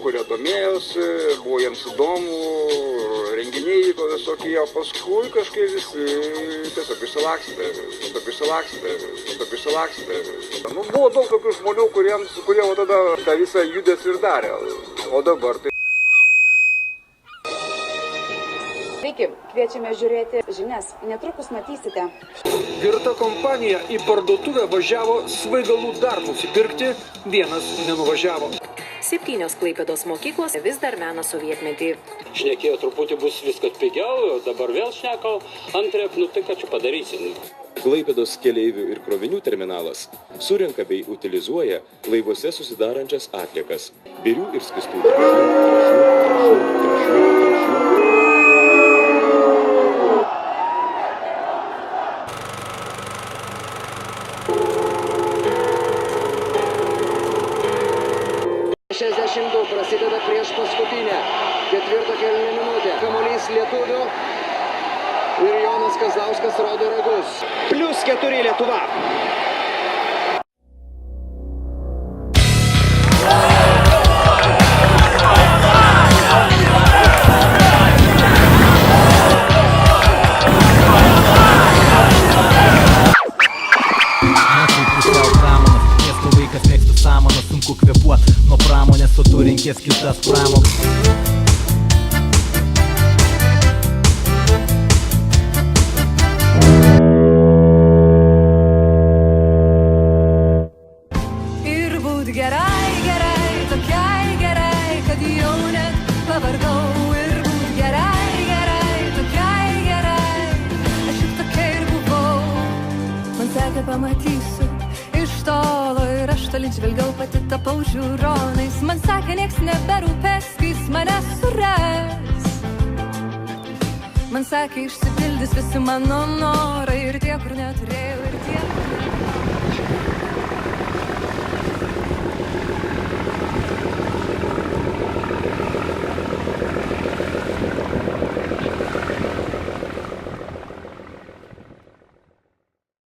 kurie domėjosi, buvo jiems įdomu, renginiai vyko visokie, o paskui kažkaip visi tiesiog išsilakstė. Nu, buvo daug tokių žmonių, kurie tada tą visą judesį ir darė, o dabar tai... Sveiki, kviečiame žiūrėti žinias. Netrukus matysite. Girta kompanija į parduotuvę važiavo svaigalų dar nusipirkti, vienas nenuvažiavo. 7 Klaipėdos mokyklos vis dar mena sovietmetį. Šnekėjo truputį bus viskas pigiau, dabar vėl šnekau antrep, nu tai ką čia padarysim. Klaipėdos keleivių ir krovinių terminalas surenka bei utilizuoja laivuose susidarančias atliekas. Birių ir skystų trąšų. Prasideda prieš paskutinę, 4 kėlinio minutę. Kamuolys lietuvių ir Jonas Kazlauskas rodo ragus. +4 Lietuva. Sunku kvėpuot nuo pramonės, o tu renkės kitas pramogas. Ir būt gerai, tokiai gerai, kad jau net pavargau. Ir būt gerai, tokiai gerai, aš juk tokia ir buvau. Man sakė pamatysiu iš tolo ir aš toli žvelgiau, pati tapau žiūronais. Man sakė, nieks neberūpės, kai jis mane suras. Man sakė, išsipildys visi mano norai ir tie, kur neturėjau, ir tie...